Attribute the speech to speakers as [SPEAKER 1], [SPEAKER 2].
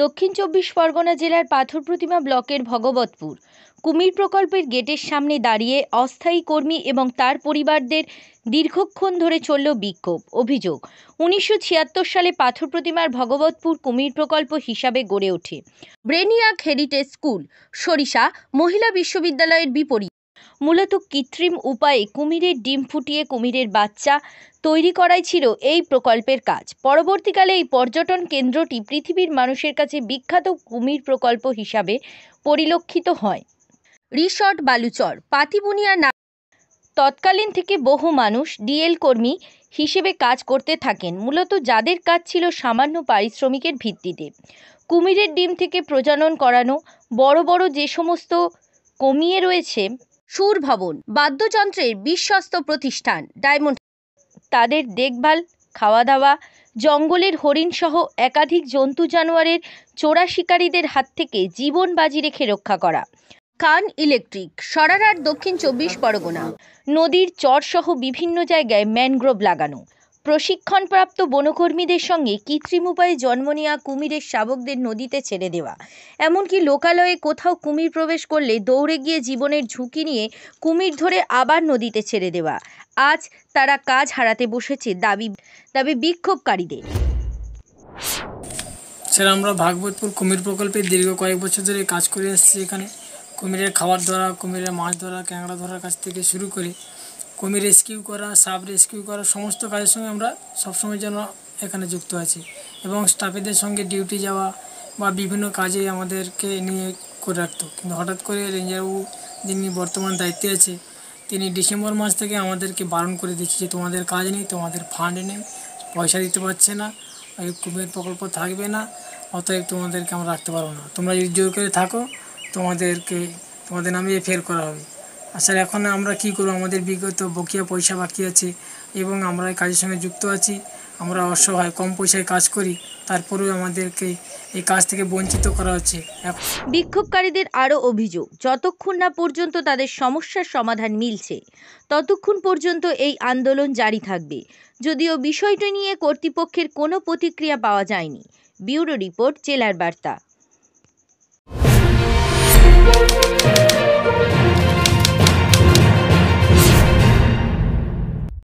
[SPEAKER 1] দক্ষিণ চব্বিশ পরগনা জেলার পাথর প্রতিমা ব্লকের ভগবতপুর কুমির প্রকল্পের গেটের সামনে দাঁড়িয়ে অস্থায়ী কর্মী এবং তার পরিবারদের দীর্ঘক্ষণ ধরে চলল বিক্ষোভ। অভিযোগ, 1976 সালে পাথর প্রতিমার ভগবতপুর কুমির প্রকল্প হিসাবে গড়ে ওঠে। ব্রেনিয়াক হেরিটেজ স্কুল সরিষা মহিলা বিশ্ববিদ্যালয়ের বিপরীত মূলত কৃত্রিম উপায়ে কুমিরের ডিম ফুটিয়ে কুমিরের বাচ্চা তৈরি করাই ছিল এই প্রকল্পের কাজ। পরবর্তীকালে এই পর্যটন কেন্দ্রটি পৃথিবীর মানুষের কাছে বিখ্যাত কুমির প্রকল্প হিসাবে পরিলক্ষিত হয়। রিসর্ট বালুচর পাতিবুনিয়া না তৎকালীন থেকে বহু মানুষ ডিএল কর্মী হিসেবে কাজ করতে থাকেন, মূলত যাদের কাজ ছিল সামান্য পারিশ্রমিকের ভিত্তিতে কুমিরের ডিম থেকে প্রজনন করানো। বড় বড় যে সমস্ত কমিয়ে রয়েছে সুর ভবন বাদ্যযন্ত্রের বিশ্বস্ত প্রতিষ্ঠান ডায়মন্ড, তাদের দেখভাল, খাওয়া দাওয়া, জঙ্গলের হরিণ সহ একাধিক জন্তু জানোয়ারের চোরা শিকারীদের হাত থেকে জীবন বাজি রেখে রক্ষা করা। খান ইলেকট্রিক সরারহাট দক্ষিণ চব্বিশ পরগনা নদীর চর সহ বিভিন্ন জায়গায় ম্যানগ্রোভ লাগানো, প্রশিক্ষণপ্রাপ্ত বনকর্মীদের সঙ্গে কৃত্রিম উপায়ে জন্ম নেওয়া কুমিরের শাবকদের নদীতে ছেড়ে দেওয়া, এমনকি লোকালয়ে কোথাও কুমির প্রবেশ করলে দৌড়ে গিয়ে জীবনের ঝুঁকি নিয়ে কুমির ধরে আবার নদীতে ছেড়ে দেওয়া। আজ তারা কাজ হারাতে বসেছে দাবি বিক্ষোভকারীদের।
[SPEAKER 2] স্যার, আমরা ভাগবতপুর কুমির প্রকল্পে দীর্ঘ কয়েক বছর ধরে কাজ করে আসছি। এখানে কুমিরের খাবার ধরা, কুমিরের মাছ ধরা, ক্যাংড়া ধরার কাছ থেকে শুরু করে কুমির রেস্কিউ করা, সাপ রেস্কিউ করা, সমস্ত কাজের সঙ্গে আমরা সবসময় যেন এখানে যুক্ত আছি এবং স্টাফেদের সঙ্গে ডিউটি যাওয়া বা বিভিন্ন কাজে আমাদেরকে নিয়ে করে রাখতো। কিন্তু হঠাৎ করে রেঞ্জারবাবু, যিনি বর্তমান দায়িত্বে আছে, তিনি ডিসেম্বর মাস থেকে আমাদেরকে বারণ করে দিচ্ছে যে তোমাদের কাজ নেই, তোমাদের ফান্ড নেই, পয়সা দিতে পারছে না, এই কুমির প্রকল্প থাকবে না, অতএব তোমাদেরকে আমরা রাখতে পারবো না। তোমরা যদি জোর করে থাকো তোমাদের নামে এফআইআর করা হবে। আসলে এখন আমরা কী করবো? আমাদের বিগত বকেয়া পয়সা বাকি আছে এবং আমরা এই কাজের সঙ্গে যুক্ত আছি। আমরা অসহায়, কম পয়সায় কাজ করি, তারপরেও আমাদেরকে এই কাজ থেকে বঞ্চিত করা হচ্ছে।
[SPEAKER 1] বিক্ষোভকারীদের আরও অভিযোগ, যতক্ষণ না পর্যন্ত তাদের সমস্যার সমাধান মিলছে ততক্ষণ পর্যন্ত এই আন্দোলন জারি থাকবে। যদিও বিষয়টি নিয়ে কর্তৃপক্ষের কোনো প্রতিক্রিয়া পাওয়া যায়নি। ব্যুরো রিপোর্ট, জেলার বার্তা।